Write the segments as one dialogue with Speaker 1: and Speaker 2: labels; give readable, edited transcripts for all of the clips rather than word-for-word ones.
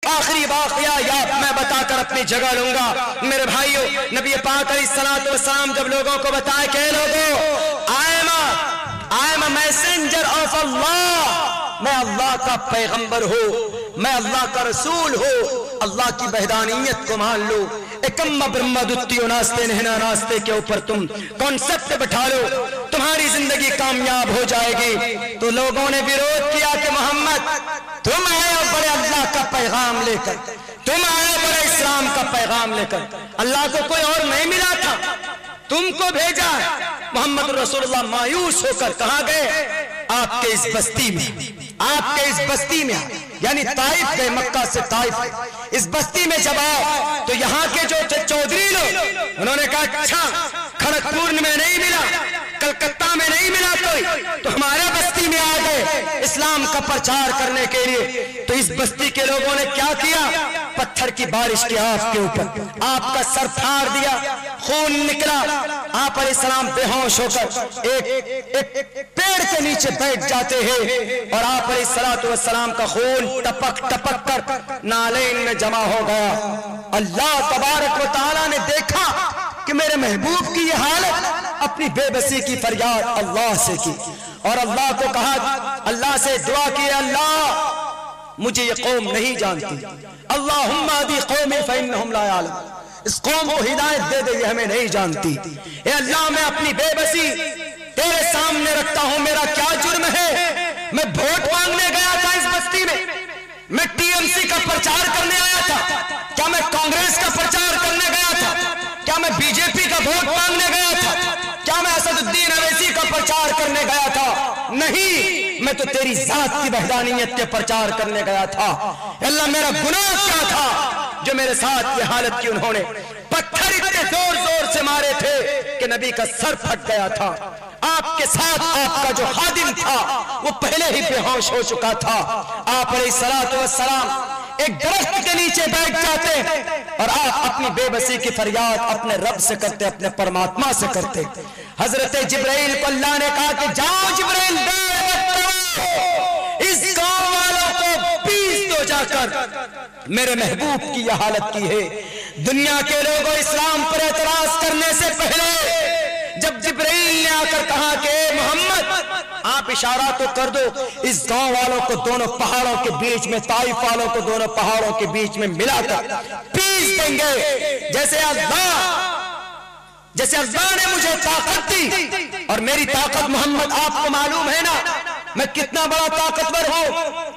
Speaker 1: آخری واقعہ یاد میں بتا کر اپنی جگہ لوں گا میرے بھائیوں. نبی پاک علیہ الصلوۃ والسلام جب لوگوں کو بتائے کہ لوگوں I am a messenger of Allah, میں اللہ کا پیغمبر ہوں, میں اللہ کا رسول ہوں, اللہ کی وحدانیت کو مان لو, ایکم برہما دتیو ناستے نہنا ناستے کے اوپر تم کانسیپٹ بٹھا لو, تمہاری زندگی کامیاب ہو جائے گی. تو لوگوں نے ویروਧ کیا کہ محمد تم آئے بڑے اللہ کا پیغام لے کر, تم آئے بڑے اسلام کا پیغام لے کر, اللہ کو کوئی اور نہیں ملا تھا, تم کو بھیجا ہے. محمد رسول اللہ مایوس ہو کر کہاں گئے؟ آپ کے اس بستی میں, آپ کے اس بستی میں, یعنی طائف گئے, مکہ سے طائف. اس بستی میں جب آؤ تو یہاں کے جو چودھری لوگ انہوں نے کہا اچھا کھڑگپور میں نہیں ملا, کلکتہ میں نہیں ملا کوئی, تو ہمارے بستی میں آ گئے اسلام کا پرچار کرنے کے لیے. تو اس بستی کے لوگوں نے کیا کیا؟ پتھر کی بارش کی آپ کے اوپر, آپ کا سر پھاڑ دیا, خون نکلا. آپ علیہ السلام بے ہوش ہو کر ایک پیڑ کے نیچے بیٹھ جاتے ہیں اور آپ علیہ السلام کا خون ٹپک ٹپک کر نالین میں جمع ہو گیا. اللہ تبارک و تعالیٰ نے دیکھا کہ میرے محبوب کی یہ حالت, اپنی بے بسی کی فریاد اللہ سے کی اور اللہ کو کہا, اللہ سے دعا کی, اللہ مجھے یہ قوم نہیں جانتی, اللہم اہدی قومی فإنہم لا یعلمون, اس قوم کو ہدایت دے دے, یہ ہمیں نہیں جانتی. اے اللہ میں اپنی بے بسی تیرے سامنے رکھتا ہوں, میرا کیا جرم ہے؟ میں ووٹ مانگنے گیا تھا اس بستی میں ٹی ایم سی کا پرچار کرنے آیا تھا, کیا میں کانگریس کا پرچار کرنے گیا تھا, کیا میں بی جے پی کا ووٹ مانگنے گیا تھا, کیا میں اسد الدین اویسی کا پرچار کرنے گیا تھا؟ نہیں, میں تو تیری ذات کی وحدانیت کے پرچار کرنے گیا تھا. اللہ میرا گناہ کیا تھا جو میرے ساتھ یہ حالت کی؟ انہوں نے پتھر اتنے زور زور سے مارے تھے کہ نبی کا سر پھٹ گیا تھا. آپ کے ساتھ آپ کا جو خادم تھا وہ پہلے ہی بے ہوش ہو چکا تھا. آپ علیہ الصلوۃ والسلام ایک درخت کے نیچے بیٹھ جاتے اور آپ اپنی بے بسی کی فریاد اپنے رب سے کرتے, اپنے پرماتما سے کرتے. حضرت جبرائیل کو اللہ نے کہا کہ جاؤ جبرائیل, اس گاؤں والوں کو پیس دو جا کر, میرے محبوب کی یہ حالت کی ہے. دنیا کے لوگوں اسلام پر اعتراض کرنے سے پہلے جب جبرائیل نے آ کر کہا کہ محمد آپ اشارہ تو کر دو, اس گاؤں والوں کو دونوں پہاڑوں کے بیچ میں, طائف والوں کو دونوں پہاڑوں کے بیچ میں ملا کر پیس دیں گے, جیسے اللہ نے مجھے طاقت دی اور میری طاقت محمد آپ کو معلوم ہے نا, میں کتنا بڑا طاقتور ہوں,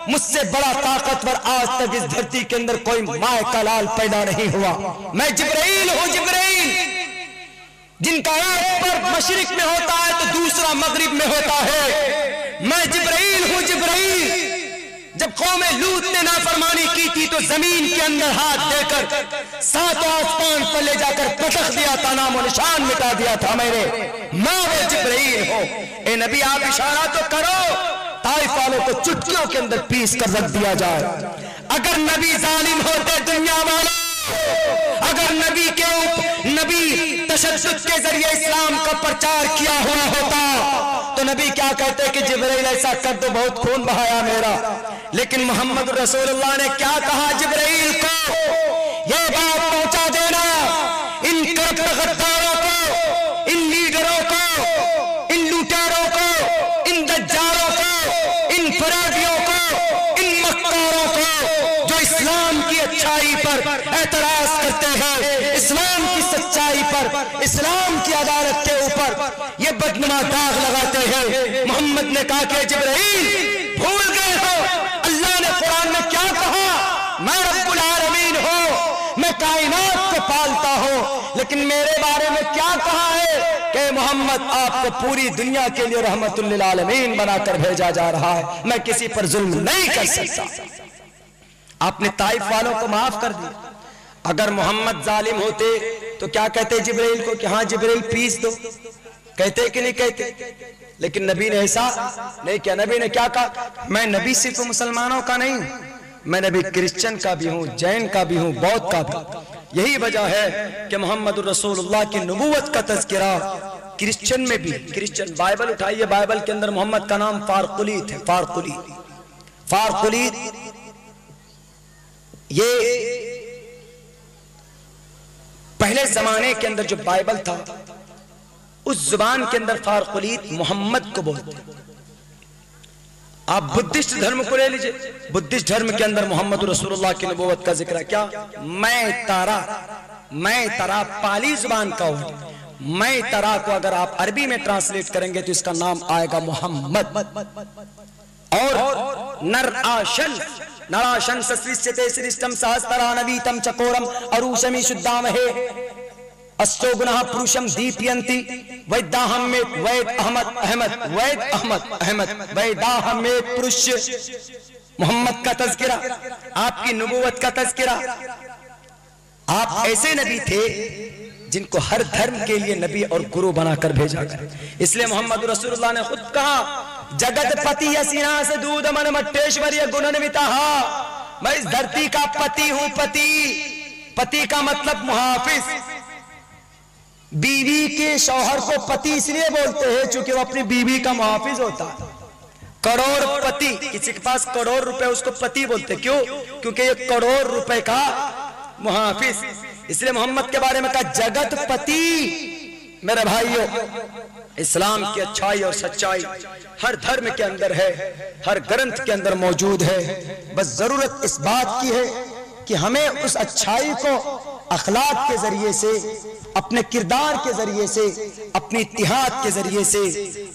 Speaker 1: مجھ سے بڑا طاقتور آج تک اس دھرتی کے اندر کوئی مائے کا لال پیدا نہیں ہوا. میں جبرائیل ہوں, جبرائیل جن کا ایک پر مشرق میں ہوتا ہے تو دوسرا مغرب میں ہوتا ہے. میں جبرائیل ہوں, جبرائیل. جب قوم لوط نے نافرمانی کی تھی تو زمین کے اندر ہاتھ دے کر ساتوں آسمان پر لے جا کر پٹخ دیا تھا, نام و نشان مٹا دیا تھا. میں وہ جبرائیل ہوں. اے نبی آپ اشارہ تو کرو, طائف والوں کو چٹکیوں کے اندر پیس کر رکھ دیا جائے. اگر نبی ظالم ہوتے دنیا والوں, اگر نبی تشدد کے ذریعے اسلام کا پرچار کیا ہوا ہوتا تو نبی کیا کہتے کہ جبرائیل ایسا کر دو, بہت خون بہایا میرا. لیکن محمد رسول اللہ نے کیا کہا جبرائیل کو, یہ بات پہنچا دینا ان غداروں کو, ان لیڈروں کو, ان لوٹاروں کو, ان دجالوں کو, ان فرادیوں کو, ان مکاروں کو جو اسلام کی اچھائی پر اعتراض کرتے ہیں, اسلام کی سچائی پر, اسلام کی عدالت کے اوپر یہ بدنما داغ لگاتے ہیں. محمد نے کہا کہ جبرائیل بھول گئے ہو, اللہ نے قرآن میں کیا کہا, میں رب العالمین ہوں, میں کائنات کو پالتا ہوں, لیکن میرے بارے میں کیا کہا ہے کہ محمد آپ کو پوری دنیا کے لیے رحمت للعالمین بنا کر بھیجا جا رہا ہے, میں کسی پر ظلم نہیں کر سکتا. آپ نے طائف والوں کو معاف کر دیا. اگر محمد ظالم ہوتے تو کیا کہتے جبرائیل کو کہ ہاں جبرائیل پیس دو, کہتے کہ نہیں کہتے؟ لیکن نبی نے ایسا نہیں کیا. نبی نے کیا کہا, میں نبی صرف مسلمانوں کا نہیں, میں نبی کرسچن کا بھی ہوں, جین کا بھی ہوں, بودھ کا بھی. یہی وجہ ہے کہ محمد رسول اللہ کی نبوت کا تذکرہ کرسچن میں بھی, کرسچن بائبل اٹھائیے, بائبل کے اندر محمد کا نام فارقلیت ہے. فارقلیت یہ پہلے زمانے کے اندر جو بائبل تھا اس زبان کے اندر فارقلیت محمد کو بولتے ہیں. آپ بدھسٹ دھرم کو لے لیجئے, بدھسٹ دھرم کے اندر محمد رسول اللہ کی نبوت کا ذکر ہے. کیا میں ترا پالی زبان کا ہوں. میں ترا کو اگر آپ عربی میں ٹرانسلیٹ کریں گے تو اس کا نام آئے گا محمد. اور نراشن سسویسیتے سرشتم سہسترانویتم چکورم اروشمی شدامہے استو گناہ پروشم دیپینتی ویداہمیت وید احمد ویداہمیت پروش. محمد کا تذکرہ, آپ کی نبوت کا تذکرہ. آپ ایسے نبی تھے جن کو ہر دھرم کے لیے نبی اور گرو بنا کر بھیجا گیا. اس لئے محمد رسول اللہ نے خود کہا جگت پتی سینا سے دودھ من مٹیشوری گنن ویتاہا. میں اس دھرتی کا پتی ہوں. پتی کا مطلب محافظ. بیوی کے شوہر کو پتی اس لیے بولتے ہیں چونکہ وہ اپنی بیوی کا محافظ ہوتا ہے. کروڑ پتی, کسی کے پاس کروڑ روپے اس کو پتی بولتے. کیوں؟ کیونکہ یہ کروڑ روپے کا محافظ. اس لئے محمد کے بارے میں کہا جگت پتی. میرے بھائیو, اسلام کی اچھائی اور سچائی ہر دھرم کے اندر ہے, ہر گرنتھ کے اندر موجود ہے. بس ضرورت اس بات کی ہے کہ ہمیں اس اچھائی کو اخلاق کے ذریعے سے, اپنے کردار کے ذریعے سے, اپنی اتحاد کے ذریعے سے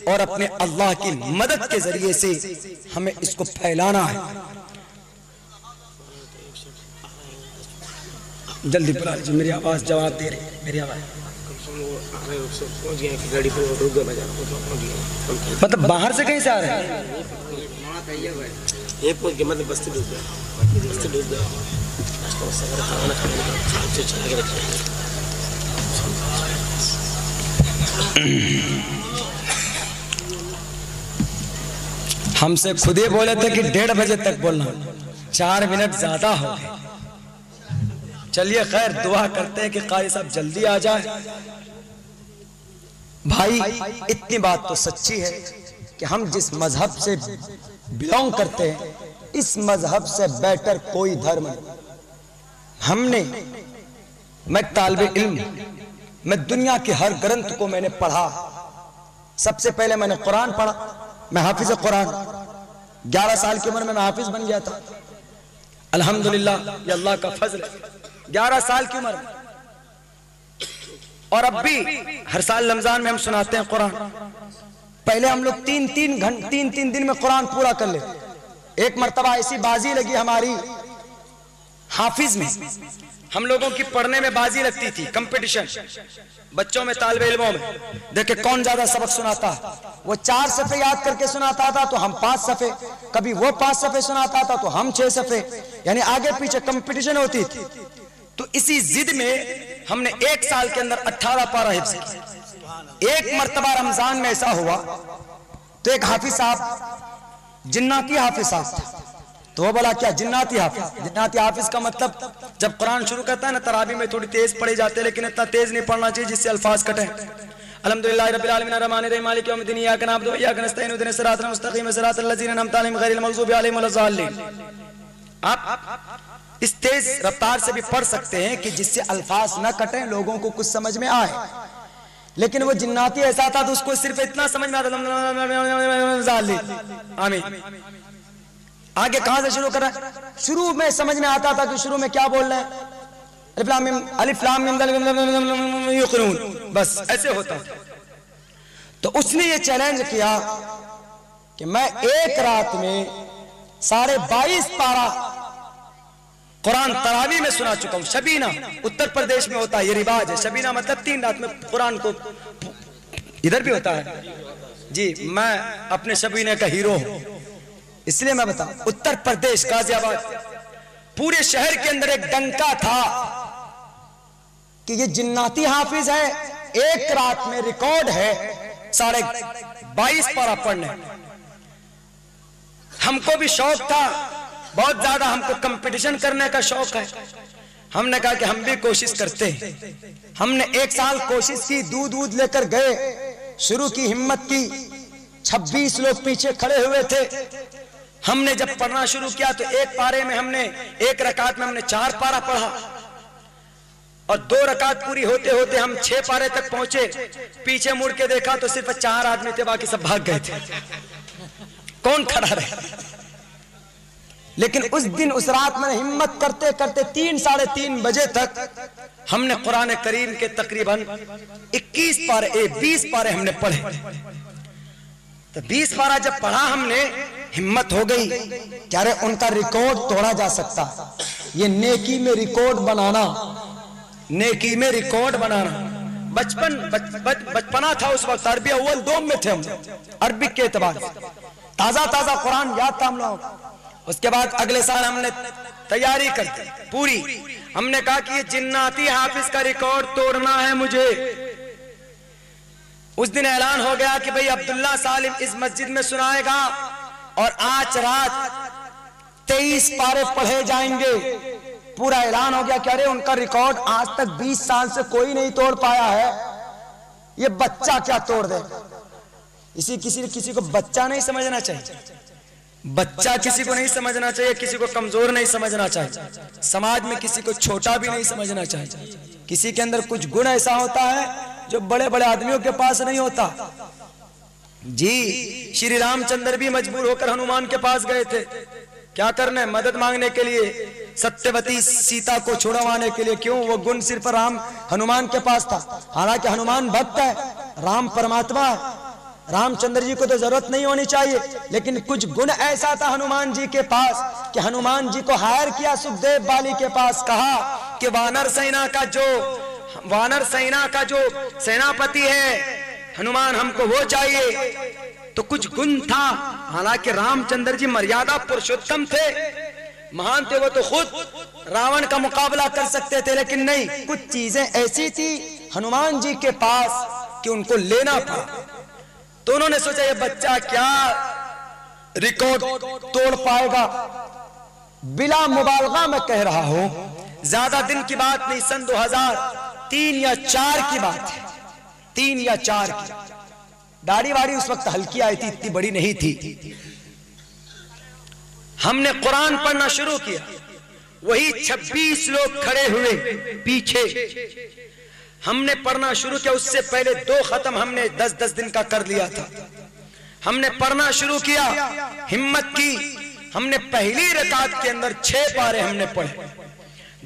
Speaker 1: اور اپنے اللہ کی مدد کے ذریعے سے ہمیں اس کو پھیلانا ہے. جلدی پڑھا لیجیے, میری آواز جواب دے رہی ہے. میری آواز مطلب باہر سے کہیں سے آ رہے ہیں؟ ہم سے خود ہی بولے تھے کہ 1:30 بجے تک بولنا, 4 منٹ زیادہ ہو گئے. چلیے خیر, دعا کرتے ہیں کہ قاری صاحب جلدی آ جائے. بھائی اتنی بات تو سچی ہے کہ ہم جس مذہب سے بلونگ کرتے ہیں اس مذہب سے بیٹر کوئی دھرم نہیں. ہم نے, میں طالب علم, میں دنیا کے ہر گرنتھ کو میں نے پڑھا. سب سے پہلے میں نے قرآن پڑھا. میں حافظ قرآن, 11 سال کی عمر میں حافظ بن گیا تھا. الحمدللہ, یہ اللہ کا فضل ہے. 11 سال کی عمر میں, اور اب بھی ہر سال رمضان میں ہم سناتے ہیں قرآن. پہلے ہم لوگ 3 دن میں قرآن پورا کر لیتے. ایک مرتبہ ایسی بازی لگی ہماری حافظ میں, ہم لوگوں کی پڑھنے میں بازی لگتی تھی, کمپٹیشن بچوں میں, طالب علموں میں. دیکھیں کون زیادہ سبق سناتا ہے. وہ 4 صفحے یاد کر کے سناتا تھا تو ہم 5 صفحے, کبھی وہ 5 صفحے سناتا تھا تو ہم 6 صفحے, یعنی آگے پیچھے کمپٹیشن ہوتی تھی. تو اسی ضد میں ہم نے 1 سال کے اندر 18 پارہ حفظ کیا. ایک مرتبہ رمضان میں ایسا ہوا تو ایک حافظ صاحب, جناتی حافظ صاحب تھا, تو وہ بولا کیا جناتی حافظ؟ جناتی حافظ کا مطلب جب قرآن شروع کرتا ہے نا تراویح میں تھوڑی تیز پڑھے جاتے ہیں, لیکن اتنا تیز نہیں پڑھنا چاہیے جس سے الفاظ کٹیں. الحمدللہ رب العالمین الرحمن الرحیم مالک یوم الدین ایاک نعبد و ایاک نستعین اهدنا الصراط المستقیم صراط الذین انعمت علیہم غیر المغضوب علیہم ولا الضالین. آپ اس تیز رفتار سے بھی پڑھ سکتے ہیں کہ جس سے الفاظ نہ کٹیں, لوگوں کو کچھ سمجھ میں آئے. لیکن وہ جناتی ایسا تھا تو اس کو صرف اتنا سمجھ میں آتا, آمین. آگے کہاں سے شروع کر رہا ہے؟ شروع میں سمجھ میں آتا تھا کہ شروع میں کیا بول رہے ہیں, الف لام میم یقرون, بس ایسے ہوتا تھا. تو اس نے یہ چیلنج کیا کہ میں ایک رات میں 22.5 پارہ قرآن تراویح میں سنا چکا ہوں. شبینہ اتر پردیش میں ہوتا ہے, یہ رواج ہے. شبینہ مطلب 3 رات میں قرآن کو, ادھر بھی ہوتا ہے جی. میں اپنے شبینہ کا ہیرو ہوں, اس لیے میں بتاؤں. اتر پردیش غازی آباد پورے شہر کے اندر ایک ڈنکا تھا کہ یہ جناتی حافظ ہے. ایک رات میں ریکارڈ ہے 22.5 پارہ پڑھنے. ہم کو بھی شوق تھا بہت زیادہ, ہم کو کمپٹیشن کرنے کا شوق ہے. ہم نے کہا کہ ہم بھی کوشش کرتے ہیں. ہم نے 1 سال کوشش کی, دودھ لے کر گئے, شروع کی, ہمت کی. 26 لوگ پیچھے کھڑے ہوئے تھے. ہم نے جب پڑھنا شروع کیا تو ایک پارے میں ایک رکعت میں ہم نے 4 پارہ پڑھا، اور 2 رکعت پوری ہوتے ہوتے ہم 6 پارے تک پہنچے. پیچھے مڑ کے دیکھا تو صرف 4 آدمی تھے، باقی سب بھاگ گئے تھے. کون کھڑا رہے؟ لیکن اس دن اس رات میں ہمت کرتے کرتے 3 ساڑھے 3 بجے تک ہم نے قرآن کریم کے تقریباً 20 پارے ہم نے پڑھے. تو 20 پارہ جب پڑھا ہم نے، ہمت ہو گئی کہ ارے ان کا ریکارڈ توڑا جا سکتا. یہ نیکی میں ریکارڈ بنانا، نیکی میں ریکارڈ بنانا. بچپنا تھا اس وقت، عربی اول دوم میں تھے ہم، عربک کے اعتبار سے تازہ قرآن یاد تھا ہم لوگ. اس کے بعد اگلے سال ہم نے تیاری کر دی پوری. ہم نے کہا کہ یہ جناتی حافظ کا ریکارڈ توڑنا ہے مجھے. اس دن اعلان ہو گیا کہ بھئی عبداللہ سالم اس مسجد میں سنائے گا، اور آج رات 23 پارے پڑھے جائیں گے. پورا اعلان ہو گیا کہ ارے ان کا ریکارڈ آج تک 20 سال سے کوئی نہیں توڑ پایا ہے، یہ بچہ کیا توڑ دے. کسی کو بچہ نہیں سمجھنا چاہیے، بچہ کسی کو نہیں سمجھنا چاہیے، کسی کو کمزور نہیں سمجھنا چاہیے، سماج میں کسی کو چھوٹا بھی نہیں سمجھنا چاہیے. کسی کے اندر کچھ گن ایسا ہوتا ہے جو بڑے بڑے آدمیوں کے پاس نہیں ہوتا. جی شری رام چندر بھی مجبور ہو کر ہنومان کے پاس گئے تھے. کیا کرنے؟ مدد مانگنے کے لیے، ستیوتی سیتا کو چھڑوانے کے لیے. کیوں؟ وہ گن صرف ہنومان کے پاس تھا. حالانکہ ہنومان بھکت ہے، رام پرماتما ہے، رام چندر جی کو تو ضرورت نہیں ہونی چاہیے، لیکن کچھ گن ایسا تھا ہنومان جی کے پاس کہ ہنومان جی کو ہائر کیا سکھدیو بالی کے پاس. کہا کہ وانر سینا کا جو سیناپتی ہے ہنومان، ہم کو وہ چاہیے. تو کچھ گن تھا. حالانکہ رام چندر جی مریادہ پرشوتم تھے، مہان تھے، وہ تو خود راون کا مقابلہ کر سکتے تھے، لیکن نہیں، کچھ چیزیں ایسی تھی ہنومان جی کے پاس کہ ان کو لینا پڑا. تو انہوں نے سوچا یہ بچہ کیا ریکارڈ توڑ پائے گا. بلا مبالغہ میں کہہ رہا ہوں، زیادہ دن کی بات نہیں، سن 2003 یا 4 کی بات ہے، 3 یا 4 کی. داڑھی واڑی اس وقت ہلکی آئی تھی، اتنی بڑی نہیں تھی. ہم نے قرآن پڑھنا شروع کیا، وہی 26 لوگ کھڑے ہوئے پیچھے. ہم نے پڑھنا شروع کیا، اس سے پہلے 2 ختم ہم نے 10 دن کا کر لیا تھا. ہم نے پڑھنا شروع کیا، ہمت کی. ہم نے پہلی رکعت کے اندر 6 پارے ہم نے پڑھے،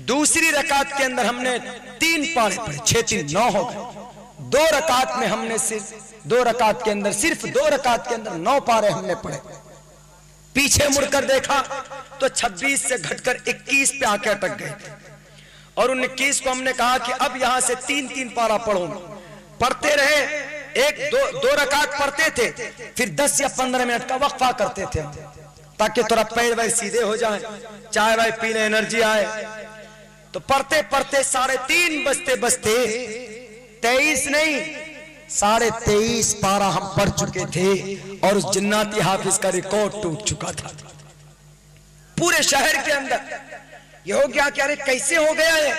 Speaker 1: دوسری رکعت کے اندر ہم نے 3 پارے پڑھے، 6 3 9 ہو گئے. 2 رکعت میں ہم نے صرف 2 رکعت کے اندر 9 پارے ہم نے پڑھے. پیچھے مڑ کر دیکھا تو 26 سے گھٹ کر 21 پہ آ کے اٹک گئے تھے. اور 21 کو ہم نے کہا کہ اب یہاں سے 3 پارہ پڑھو. پڑھتے رہے، 2 رکعت پڑھتے تھے، پھر 10 یا 15 منٹ کا وقفہ کرتے تھے تاکہ تھوڑا پیر ویر سیدھے ہو جائیں، چائے وائے پی لیں، انرجی آئے. تو پڑھتے 3:30 بجتے 23 نہیں 23.5 پارہ ہم پڑھ چکے تھے، اور اس جناتی حافظ کا ریکارڈ ٹوٹ چکا تھا پورے شہر کے اندر. یہ ہو گیا کہ ارے کیسے ہو گیا ہے.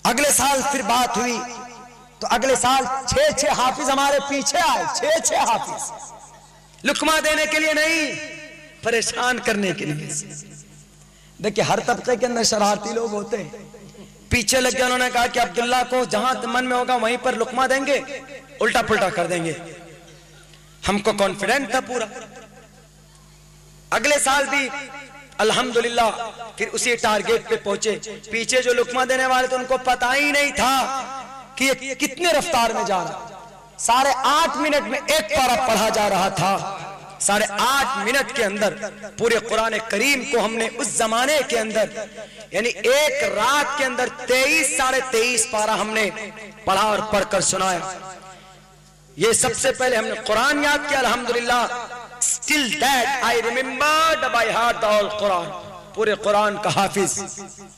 Speaker 1: اگلے سال پھر بات ہوئی تو اگلے سال 6 حافظ ہمارے پیچھے آئے. 6 حافظ، لقمہ دینے کے لیے نہیں، پریشان کرنے کے لیے. دیکھیں ہر طبقے کے اندر شرارتی لوگ ہوتے ہیں. پیچھے لگ گیا، انہوں نے کہا کہ عبداللہ کو جہاں من میں ہوگا وہیں پر لقمہ دیں گے، الٹا پلٹا کر دیں گے. ہم کو کانفیڈنٹ تھا پورا. اگلے سال بھی الحمدللہ پھر اسی ٹارگیٹ پہ پہنچے. پیچھے جو لقمہ دینے والے تھے ان کو پتہ ہی نہیں تھا کہ یہ کتنے رفتار میں جا رہا. 8.5 منٹ میں 1 پارہ پڑھا جا رہا تھا. 8.5 منٹ کے اندر پورے قرآن کریم کو ہم نے اس زمانے کے اندر، یعنی ایک رات کے اندر 23 پارہ ہم نے پڑھا اور پڑھ کر سنایا. یہ سب سے پہلے ہم نے قرآن یاد کیا. الحمدللہ still that I remembered by heart the whole Quran. پورے قرآن کا حافظ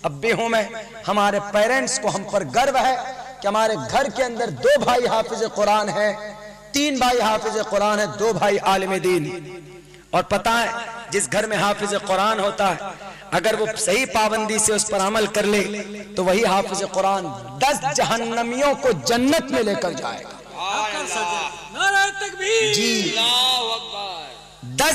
Speaker 1: اب بھی ہوں میں. ہمارے پیرنٹس کو ہم پر گرو ہے کہ ہمارے گھر کے اندر 2 بھائی حافظ قرآن ہیں، 3 بھائی حافظ قرآن ہیں، 2 بھائی عالم دین. اور پتہ ہے جس گھر میں حافظ قرآن ہوتا ہے، اگر وہ صحیح پابندی سے اس پر عمل کر لے تو وہی حافظ قرآن 10 جہنمیوں کو جنت میں لے کر جائے گا. جی 10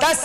Speaker 1: 10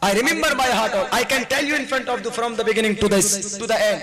Speaker 1: I remember by heart, I can tell you in front of from the beginning to the end.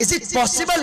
Speaker 1: is it possible?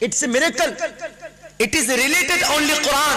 Speaker 1: It's a miracle. It is related only Quran.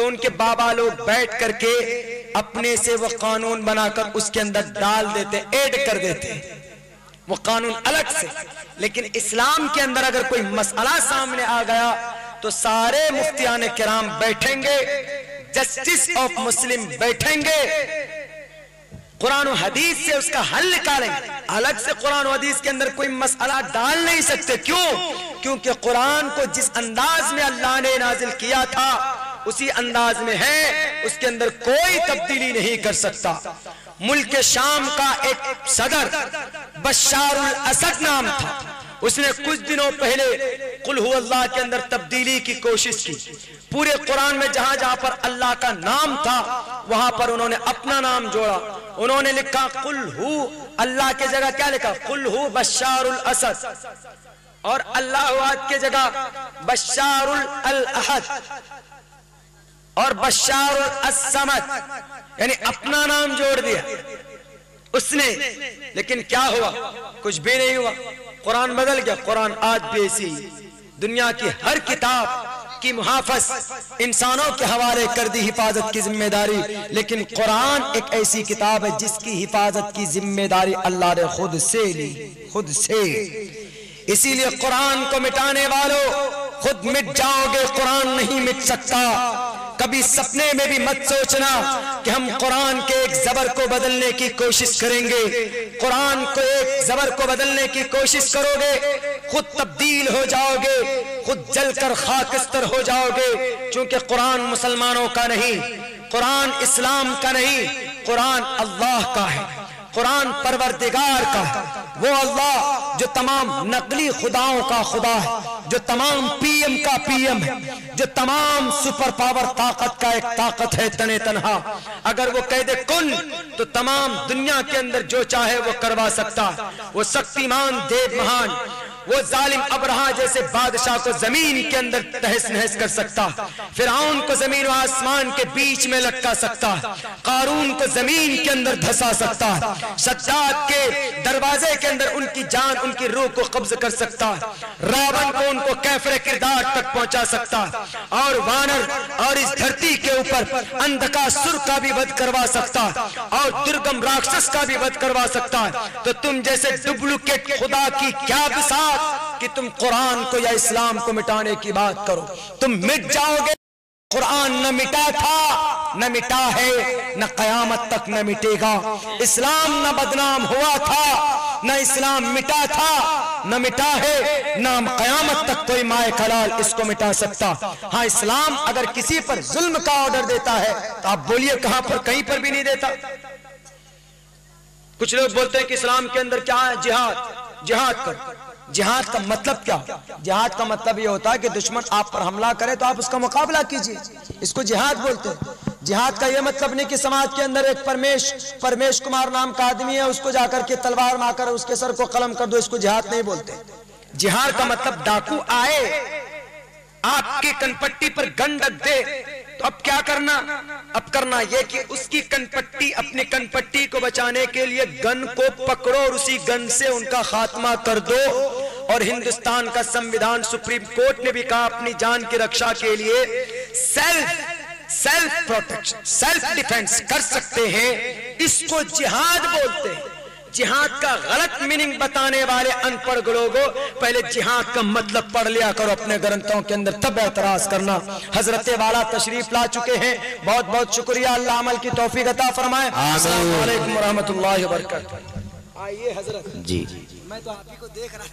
Speaker 1: تو ان کے بابا لوگ بیٹھ کر کے اپنے سے وہ قانون بنا کر اس کے اندر ڈال دیتے، ایڈ کر دیتے وہ قانون الگ سے. لیکن اسلام کے اندر اگر کوئی مسئلہ سامنے آ گیا تو سارے مفتیان کرام بیٹھیں گے، جسٹس آف مسلم بیٹھیں گے، قرآن و حدیث سے اس کا حل نکالیں گے. الگ سے قرآن و حدیث کے اندر کوئی مسئلہ ڈال نہیں سکتے. کیونکہ قرآن کو جس انداز میں اللہ نے نازل کیا تھا اسی انداز میں ہے، اس کے اندر کوئی تبدیلی نہیں کر سکتا. ملک شام کا ایک صدر بشار الاسد نام تھا، اس نے کچھ دنوں پہلے قل ہو اللہ کے اندر تبدیلی کی کوشش کی. پورے قرآن میں جہاں جہاں پر اللہ کا نام تھا وہاں پر انہوں نے اپنا نام جوڑا. انہوں نے لکھا قل ہو، اللہ کے جگہ کیا لکھا؟ قل ہو بشار الاسد، اور اللہ احد کے جگہ بشار الاحد اور بشار الصمد، یعنی اپنا نام جوڑ دیا اس نے. لیکن کیا ہوا؟ کچھ بھی نہیں ہوا. قرآن بدل گیا. قرآن آج بھی ایسی دنیا کی ہر کتاب کی محافظ انسانوں کے حوالے کر دی حفاظت کی ذمہ داری، لیکن قرآن ایک ایسی کتاب ہے جس کی حفاظت کی ذمہ داری اللہ نے خود سے لی، خود سے. اسی لیے قرآن کو مٹانے والوں خود مٹ جاؤ گے، قرآن نہیں مٹ سکتا. کبھی سپنے میں بھی مت سوچنا کہ ہم قرآن کے ایک زبر کو بدلنے کی کوشش کریں گے. قرآن کو ایک زبر کو بدلنے کی کوشش کرو گے، خود تبدیل ہو جاؤ گے، خود جل کر خاکستر ہو جاؤ گے. چونکہ قرآن مسلمانوں کا نہیں، قرآن اسلام کا نہیں، قرآن اللہ کا ہے، قرآن پروردگار کا ہے. وہ اللہ جو تمام نقلی خداؤں کا خدا ہے، جو تمام پی ایم کا پی ایم ہے، جو تمام سپر پاور طاقت کا ایک طاقت ہے تنے تنہا. اگر وہ کہہ دے کن تو تمام دنیا کے اندر جو چاہے وہ کروا سکتا. وہ شکتیمان دیو مہان، وہ ظالم ابرہا جیسے بادشاہ کو زمین کے اندر تہس نہس کر سکتا، فرعون کو زمین و آسمان کے بیچ میں لٹکا سکتا، قارون کو زمین کے اندر دھسا سکتا، سجاد کے دروازے کے اندر ان کی جان ان کی روح کو قبض کر سکتا، راون کو ان کو کیفر کردار تک پہنچا سکتا، اور وانر اور اس دھرتی کے اوپر اندھکاسر کا بھی وَدھ کروا سکتا، اور درگم راکشس کا بھی وَدھ کروا سکتا. تو تم جیسے ڈپلیکیٹ خدا کی کیا بساط کہ تم قرآن کو یا اسلام کو مٹانے کی بات کرو. تم مٹ جاؤ گے. قرآن نہ مٹا تھا، نہ مٹا ہے، نہ قیامت تک نہ مٹے گا. اسلام نہ بدنام ہوا تھا، نہ اسلام مٹا تھا، نہ مٹا ہے، نہ قیامت تک کوئی مائے حلال اس کو مٹا سکتا. ہاں اسلام اگر کسی پر ظلم کا آرڈر دیتا ہے تو آپ بولیے کہاں پر؟ کہیں پر بھی نہیں دیتا. کچھ لوگ بولتے ہیں کہ اسلام کے اندر کیا ہے؟ جہاد. جہاد کر. جہاد کا مطلب کیا؟ جہاد کا مطلب یہ ہوتا ہے کہ دشمن آپ پر حملہ کرے تو آپ اس کا مقابلہ کیجئے، اس کو جہاد بولتے ہیں. جہاد کا یہ مطلب نہیں کہ سماج کے اندر ایک پرمیش کمار نام کا آدمی ہے، اس کو جا کر کے تلوار مار کر اس کے سر کو قلم کر دو، اس کو جہاد نہیں بولتے. جہاد کا مطلب ڈاکو آئے آپ کی کنپٹی پر گن رکھ دے تو اب کیا کرنا؟ اب کرنا یہ کہ اس کی کنپٹی، اپنی کنپٹی کو بچانے کے لیے گن کو پکڑو اور اسی گن سے ان کا خاتمہ کر دو. اور ہندوستان کا سمویدھان سپریم کورٹ نے بھی کہا اپنی جان کی رکشا کے لیے سیلف پروٹیکشن، سیلف ڈیفنس کر سکتے ہیں. اس کو جہاد بولتے ہیں. جہاد کا غلط میننگ بتانے والے ان پڑھ لوگوں پہلے جہاد کا مطلب پڑھ لیا کرو اپنے گرنتھوں کے اندر، تب اعتراض کرنا. حضرت والا تشریف لا چکے ہیں، بہت بہت شکریہ. اللہ عمل کی توفیق عطا فرمائے. السلام علیکم ورحمۃ اللہ وبرکاتہ. آئیے حضرت.
Speaker 2: جی
Speaker 1: میں تو آپ ہی کو دیکھ رہا